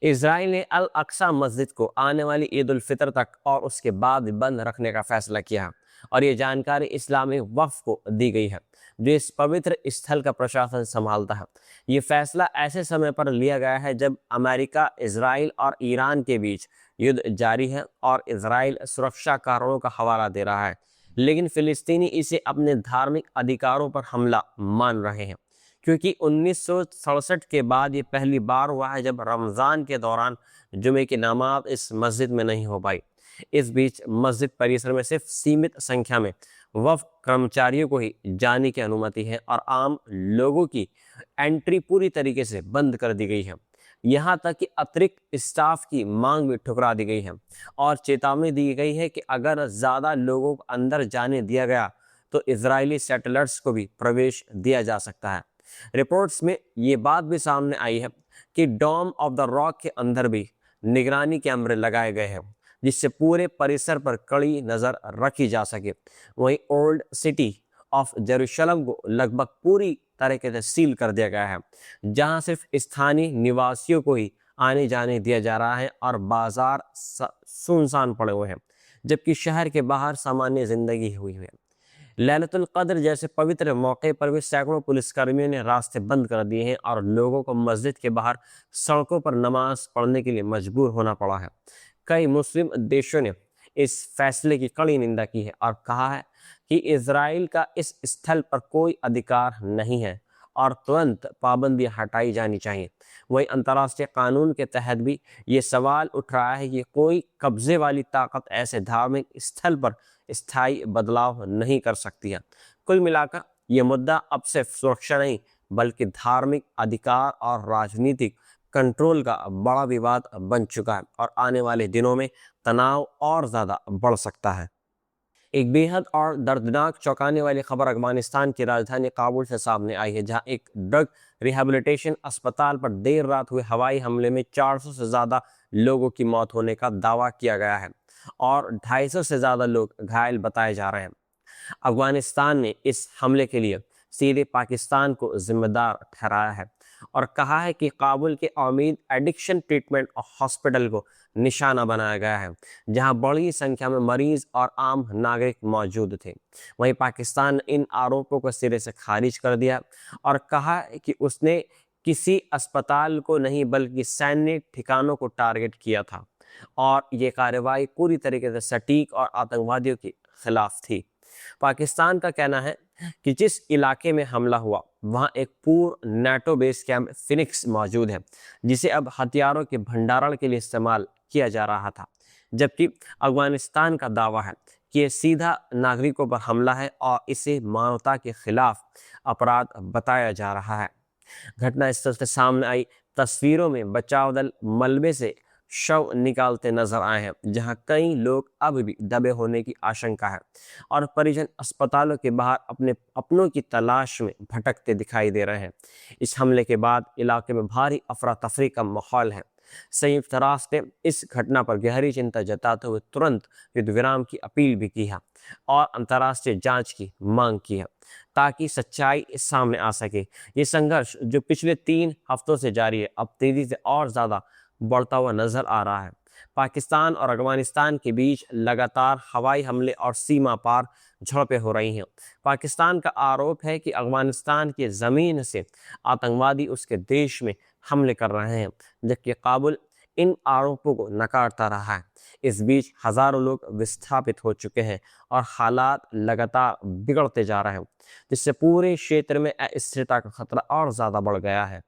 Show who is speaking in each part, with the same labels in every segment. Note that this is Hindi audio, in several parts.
Speaker 1: इसराइल ने अल अक्सा मस्जिद को आने वाली ईद उल फितर तक और उसके बाद भी बंद रखने का फैसला किया है और ये जानकारी इस्लामी वक्फ को दी गई है जो इस पवित्र स्थल का प्रशासन संभालता है। ये फैसला ऐसे समय पर लिया गया है जब अमेरिका, इसराइल और ईरान के बीच युद्ध जारी है और इसराइल सुरक्षा कारणों का हवाला दे रहा है, लेकिन फिलिस्तीनी इसे अपने धार्मिक अधिकारों पर हमला मान रहे हैं, क्योंकि 1967 के बाद ये पहली बार हुआ है जब रमज़ान के दौरान जुमे की नमाज इस मस्जिद में नहीं हो पाई। इस बीच मस्जिद परिसर में सिर्फ सीमित संख्या में वफ़ कर्मचारियों को ही जाने की अनुमति है और आम लोगों की एंट्री पूरी तरीके से बंद कर दी गई है। यहाँ तक कि अतिरिक्त स्टाफ की मांग भी ठुकरा दी गई है और चेतावनी दी गई है कि अगर ज़्यादा लोगों को अंदर जाने दिया गया तो इजरायली सेटलर्स को भी प्रवेश दिया जा सकता है। रिपोर्ट्स में ये बात भी सामने आई है कि डोम ऑफ द रॉक के अंदर भी निगरानी कैमरे लगाए गए हैं जिससे पूरे परिसर पर कड़ी नज़र रखी जा सके। वहीं ओल्ड सिटी ऑफ जेरूशलम को लगभग पूरी तरीके से सील कर दिया गया है, जहां सिर्फ स्थानीय निवासियों को ही आने जाने दिया जा रहा है और बाजार सुनसान पड़े हुए हैं, जबकि शहर के बाहर सामान्य जिंदगी हुई है। लैलतुल कद्र जैसे पवित्र मौके पर भी सैकड़ों पुलिसकर्मियों ने रास्ते बंद कर दिए हैं और लोगों को मस्जिद के बाहर सड़कों पर नमाज पढ़ने के लिए मजबूर होना पड़ा है। कई मुस्लिम देशों ने इस फैसले की कड़ी निंदा की है और कहा है कि इजराइल का इस स्थल पर कोई अधिकार नहीं है और तुरंत पाबंदियां हटाई जानी चाहिए। वही अंतर्राष्ट्रीय कानून के तहत भी ये सवाल उठ रहा है कि कोई कब्जे वाली ताकत ऐसे धार्मिक स्थल पर स्थायी बदलाव नहीं कर सकती है। कुल मिलाकर ये मुद्दा अब सिर्फ सुरक्षा नहीं बल्कि धार्मिक अधिकार और राजनीतिक कंट्रोल का बड़ा विवाद बन चुका है और आने वाले दिनों में तनाव और ज़्यादा बढ़ सकता है। एक बेहद और दर्दनाक चौंकाने वाली खबर अफगानिस्तान की राजधानी काबुल से सामने आई है, जहां एक ड्रग रिहेबिलिटेशन अस्पताल पर देर रात हुए हवाई हमले में 400 से ज़्यादा लोगों की मौत होने का दावा किया गया है और 250 से ज़्यादा लोग घायल बताए जा रहे हैं। अफगानिस्तान ने इस हमले के लिए सीधे पाकिस्तान को जिम्मेदार ठहराया है और कहा है कि काबुल के उम्मीद एडिक्शन ट्रीटमेंट हॉस्पिटल को निशाना बनाया गया है, जहां बड़ी संख्या में मरीज और आम नागरिक मौजूद थे। वहीं पाकिस्तान ने इन आरोपों को सिरे से खारिज कर दिया और कहा कि उसने किसी अस्पताल को नहीं बल्कि सैन्य ठिकानों को टारगेट किया था और ये कार्रवाई पूरी तरीके से सटीक और आतंकवादियों के खिलाफ थी। पाकिस्तान का कहना है कि जिस इलाके में हमला हुआ वहां एक पूर्व नाटो बेस कैंप फिनिक्स मौजूद है, जिसे अब हथियारों के भंडारण के लिए इस्तेमाल किया जा रहा था, जबकि अफगानिस्तान का दावा है कि यह सीधा नागरिकों पर हमला है और इसे मानवता के खिलाफ अपराध बताया जा रहा है। घटनास्थल से सामने आई तस्वीरों में बचाव दल मलबे से शव निकालते नजर आए हैं, जहां कई लोग अब भी दबे होने की आशंका है और परिजन अस्पतालों के बाहर अपने अपनों की तलाश में भटकते दिखाई दे रहे हैं। इस हमले के बाद इलाके में भारी अफरा तफरी का माहौल है। संयुक्त राष्ट्र ने इस घटना पर गहरी चिंता जताते हुए तुरंत युद्ध विराम की अपील भी की है और अंतर्राष्ट्रीय जांच की मांग की है ताकि सच्चाई सामने आ सके। ये संघर्ष जो पिछले 3 हफ्तों से जारी है, अब तेजी से और ज़्यादा बढ़ता हुआ नजर आ रहा है। पाकिस्तान और अफगानिस्तान के बीच लगातार हवाई हमले और सीमा पार झड़पें हो रही हैं। पाकिस्तान का आरोप है कि अफगानिस्तान की ज़मीन से आतंकवादी उसके देश में हमले कर रहे हैं, जबकि काबुल इन आरोपों को नकारता रहा है। इस बीच हजारों लोग विस्थापित हो चुके हैं और हालात लगातार बिगड़ते जा रहे हैं, जिससे पूरे क्षेत्र में अस्थिरता का खतरा और ज़्यादा बढ़ गया है।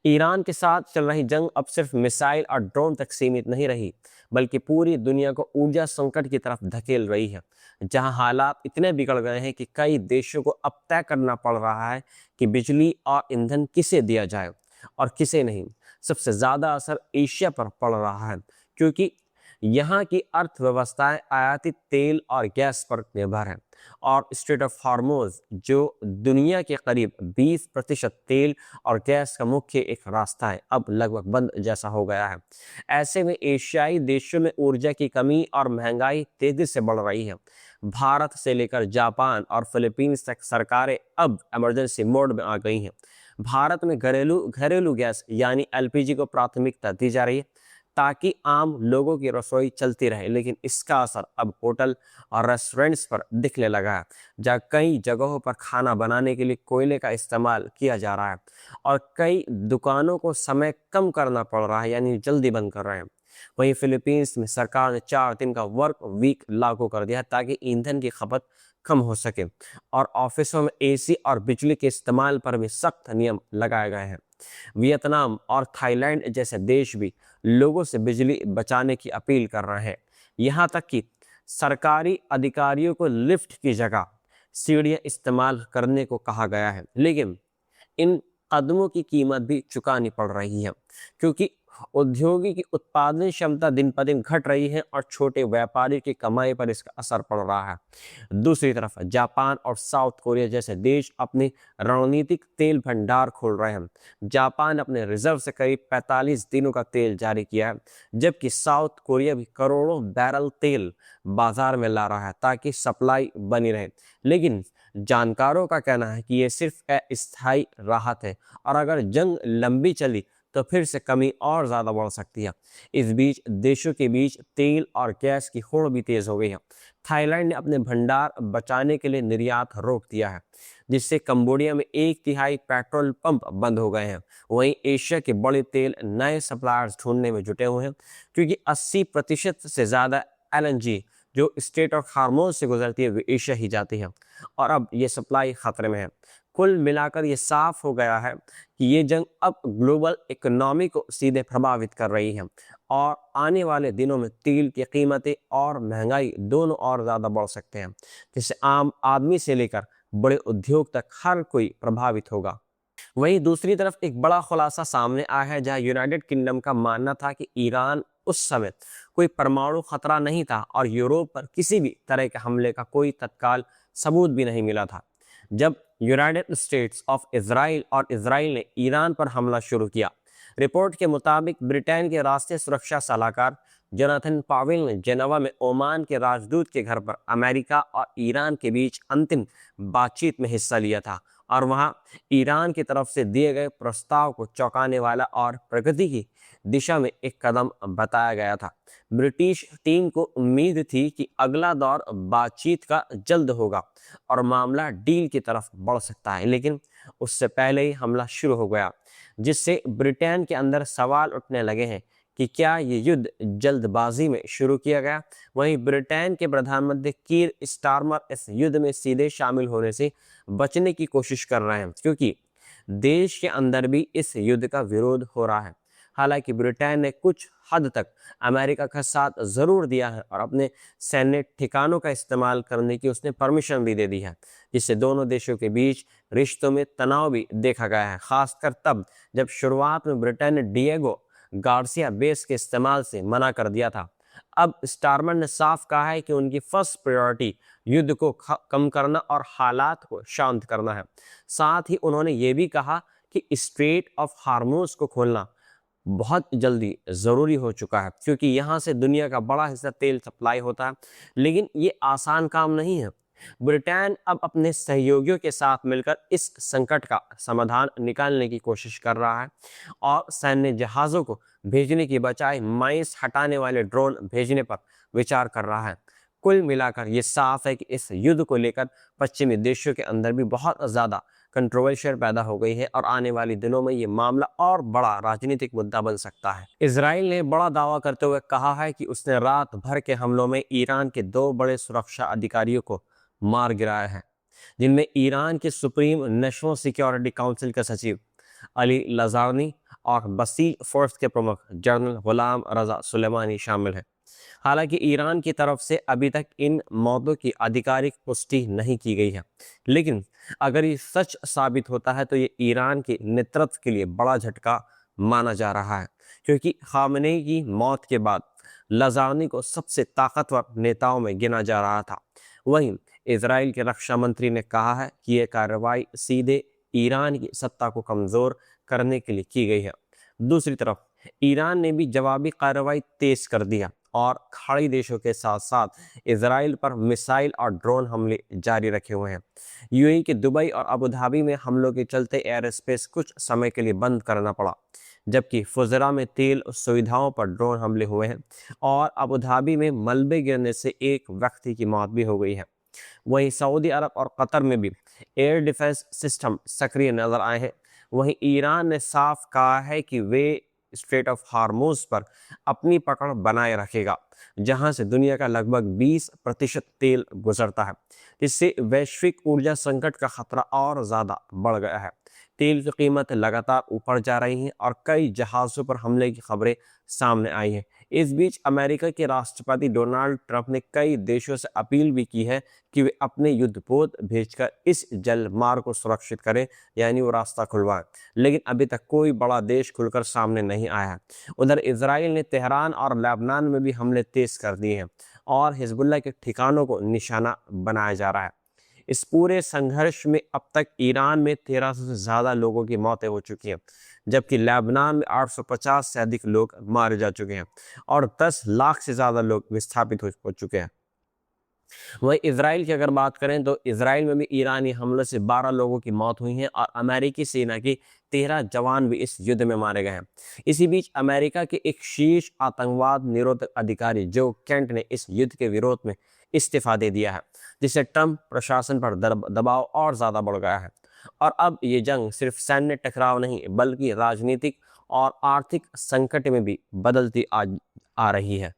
Speaker 1: ईरान के साथ चल रही जंग अब सिर्फ मिसाइल और ड्रोन तक सीमित नहीं रही, बल्कि पूरी दुनिया को ऊर्जा संकट की तरफ धकेल रही है, जहां हालात इतने बिगड़ गए हैं कि कई देशों को अब तय करना पड़ रहा है कि बिजली और ईंधन किसे दिया जाए और किसे नहीं। सबसे ज़्यादा असर एशिया पर पड़ रहा है, क्योंकि यहाँ की अर्थव्यवस्थाएं आयातित तेल और गैस पर निर्भर है और स्ट्रेट ऑफ हार्मोज, जो दुनिया के करीब 20% तेल और गैस का मुख्य एक रास्ता है, अब लगभग बंद जैसा हो गया है। ऐसे में एशियाई देशों में ऊर्जा की कमी और महंगाई तेजी से बढ़ रही है। भारत से लेकर जापान और फिलीपींस तक सरकारें अब इमरजेंसी मोड में आ गई हैं। भारत में घरेलू घरेलू गैस यानी एलपीजी को प्राथमिकता दी जा रही है ताकि आम लोगों की रसोई चलती रहे, लेकिन इसका असर अब होटल और रेस्टोरेंट्स पर दिखने लगा है, जहाँ कई जगहों पर खाना बनाने के लिए कोयले का इस्तेमाल किया जा रहा है और कई दुकानों को समय कम करना पड़ रहा है, यानी जल्दी बंद कर रहे हैं। वहीं फिलीपींस में सरकार ने 4 दिन का वर्क वीक लागू कर दिया है ताकि ईंधन की खपत कम हो सके और ऑफिसों में एसी और बिजली के इस्तेमाल पर भी सख्त नियम लगाए गए हैं। वियतनाम और थाईलैंड जैसे देश भी लोगों से बिजली बचाने की अपील कर रहे हैं। यहाँ तक कि सरकारी अधिकारियों को लिफ्ट की जगह सीढ़ियां इस्तेमाल करने को कहा गया है, लेकिन इन कदमों की कीमत भी चुकानी पड़ रही है, क्योंकि औद्योगिक की उत्पादन क्षमता दिन पर दिन घट रही है और छोटे व्यापारी की कमाई पर इसका असर पड़ रहा है। दूसरी तरफ जापान और साउथ कोरिया जैसे देश अपने रणनीतिक तेल भंडार खोल रहे हैं। जापान अपने रिजर्व से करीब 45 दिनों का तेल जारी किया है, जबकि साउथ कोरिया भी करोड़ों बैरल तेल बाजार में ला रहा है ताकि सप्लाई बनी रहे। लेकिन जानकारों का कहना है कि यह सिर्फ अस्थायी राहत है और अगर जंग लंबी चली तो फिर से कमी और ज्यादा बढ़ सकती है। इस बीच देशों के बीच तेल और गैस की होड़ भी तेज हो गई है। थाईलैंड ने अपने भंडार बचाने के लिए निर्यात रोक दिया है, जिससे कंबोडिया में 1/3 पेट्रोल पंप बंद हो गए हैं। वहीं एशिया के बड़े तेल नए सप्लायर्स ढूंढने में जुटे हुए हैं, क्योंकि 80% से ज्यादा एलएनजी जो स्टेट ऑफ हार्मोज से गुजरती है वो एशिया ही जाती है और अब ये सप्लाई खतरे में है। कुल मिलाकर ये साफ हो गया है कि ये जंग अब ग्लोबल इकोनॉमी को सीधे प्रभावित कर रही है और आने वाले दिनों में तेल की कीमतें और महंगाई दोनों और ज़्यादा बढ़ सकते हैं, जिससे आम आदमी से लेकर बड़े उद्योग तक हर कोई प्रभावित होगा। वहीं दूसरी तरफ एक बड़ा खुलासा सामने आया है, जहां यूनाइटेड किंगडम का मानना था कि ईरान उस समय कोई परमाणु खतरा नहीं था और यूरोप पर किसी भी तरह के हमले का कोई तत्काल सबूत भी नहीं मिला था। जब यूनाइटेड स्टेट्स ऑफ इजराइल और इजराइल ने ईरान पर हमला शुरू किया, रिपोर्ट के मुताबिक ब्रिटेन के राष्ट्रीय सुरक्षा सलाहकार जोनाथन पावेल ने जेनेवा में ओमान के राजदूत के घर पर अमेरिका और ईरान के बीच अंतिम बातचीत में हिस्सा लिया था और वहां ईरान की तरफ से दिए गए प्रस्ताव को चौंकाने वाला और प्रगति की दिशा में एक कदम बताया गया था। ब्रिटिश टीम को उम्मीद थी कि अगला दौर बातचीत का जल्द होगा और मामला डील की तरफ बढ़ सकता है, लेकिन उससे पहले ही हमला शुरू हो गया, जिससे ब्रिटेन के अंदर सवाल उठने लगे हैं कि क्या ये युद्ध जल्दबाजी में शुरू किया गया। वहीं ब्रिटेन के प्रधानमंत्री कीर स्टारमर इस युद्ध में सीधे शामिल होने से बचने की कोशिश कर रहे हैं, क्योंकि देश के अंदर भी इस युद्ध का विरोध हो रहा है। हालांकि ब्रिटेन ने कुछ हद तक अमेरिका का साथ जरूर दिया है और अपने सैन्य ठिकानों का इस्तेमाल करने की उसने परमिशन भी दे दी है, जिससे दोनों देशों के बीच रिश्तों में तनाव भी देखा गया है, खासकर तब जब शुरुआत में ब्रिटेन ने डिएगो गार्सिया बेस के इस्तेमाल से मना कर दिया था। अब स्टारमर ने साफ कहा है कि उनकी फर्स्ट प्रायोरिटी युद्ध को कम करना और हालात को शांत करना है। साथ ही उन्होंने ये भी कहा कि स्ट्रेट ऑफ हार्मोज को खोलना बहुत जल्दी ज़रूरी हो चुका है, क्योंकि यहाँ से दुनिया का बड़ा हिस्सा तेल सप्लाई होता है, लेकिन ये आसान काम नहीं है। ब्रिटेन अब अपने सहयोगियों के साथ मिलकर इस संकट का समाधान निकालने की कोशिश कर रहा है और सैन्य जहाज़ों को भेजने की बजाय माइंस हटाने वाले ड्रोन भेजने पर विचार कर रहा है। कुल मिलाकर ये साफ है कि इस युद्ध को लेकर पश्चिमी देशों के अंदर भी बहुत ज़्यादा कंट्रोवर्शियल पैदा हो गई है और आने वाले दिनों में ये मामला और बड़ा राजनीतिक मुद्दा बन सकता है। इजराइल ने बड़ा दावा करते हुए कहा है कि उसने रात भर के हमलों में ईरान के 2 बड़े सुरक्षा अधिकारियों को मार गिराया है, जिनमें ईरान के सुप्रीम नेशनल सिक्योरिटी काउंसिल के सचिव अली लजारनी और बसील फोर्स के प्रमुख जनरल गुलाम रजा सुलेमानी शामिल हैं। हालांकि ईरान की तरफ से अभी तक इन मौतों की आधिकारिक पुष्टि नहीं की गई है, लेकिन अगर ये सच साबित होता है तो ये ईरान के नेतृत्व के लिए बड़ा झटका माना जा रहा है, क्योंकि खामेनी की मौत के बाद लजानी को सबसे ताकतवर नेताओं में गिना जा रहा था। वहीं इजराइल के रक्षा मंत्री ने कहा है कि यह कार्रवाई सीधे ईरान की सत्ता को कमजोर करने के लिए की गई है। दूसरी तरफ ईरान ने भी जवाबी कार्रवाई तेज कर दिया और खाड़ी देशों के साथ साथ इसराइल पर मिसाइल और ड्रोन हमले जारी रखे हुए हैं। यूएई के दुबई और अबू धाबी में हमलों के चलते एयर स्पेस कुछ समय के लिए बंद करना पड़ा, जबकि फुजरा में तेल सुविधाओं पर ड्रोन हमले हुए हैं और अबू धाबी में मलबे गिरने से एक व्यक्ति की मौत भी हो गई है। वहीं सऊदी अरब और कतर में भी एयर डिफेंस सिस्टम सक्रिय नजर आए हैं। वहीं ईरान ने साफ कहा है कि वे स्ट्रेट ऑफ हार्मोज पर अपनी पकड़ बनाए रखेगा, जहां से दुनिया का लगभग 20% तेल गुजरता है। इससे वैश्विक ऊर्जा संकट का खतरा और ज्यादा बढ़ गया है। तेल की कीमत लगातार ऊपर जा रही है और कई जहाज़ों पर हमले की खबरें सामने आई हैं। इस बीच अमेरिका के राष्ट्रपति डोनाल्ड ट्रंप ने कई देशों से अपील भी की है कि वे अपने युद्धपोत भेजकर इस जल मार्ग को सुरक्षित करें, यानी वो रास्ता खुलवाएं। लेकिन अभी तक कोई बड़ा देश खुलकर सामने नहीं आया है। उधर इसराइल ने तेहरान और लेबनान में भी हमले तेज कर दिए हैं और हिजबुल्लाह के ठिकानों को निशाना बनाया जा रहा है। इस पूरे संघर्ष में अब तक ईरान में 1300 से ज़्यादा लोगों की मौतें हो चुकी हैं, जबकि लेबनान में 850 से अधिक लोग मारे जा चुके हैं और 10 लाख से ज़्यादा लोग विस्थापित हो चुके हैं। वहीं इसराइल की अगर बात करें तो इसराइल में भी ईरानी हमलों से 12 लोगों की मौत हुई है और अमेरिकी सेना के 13 जवान भी इस युद्ध में मारे गए हैं। इसी बीच अमेरिका के एक शीर्ष आतंकवाद निरोधक अधिकारी जो केंट ने इस युद्ध के विरोध में इस्तीफा दे दिया है, जिससे ट्रंप प्रशासन पर दबाव और ज्यादा बढ़ गया है। और अब ये जंग सिर्फ सैन्य टकराव नहीं बल्कि राजनीतिक और आर्थिक संकट में भी बदलती आ रही है।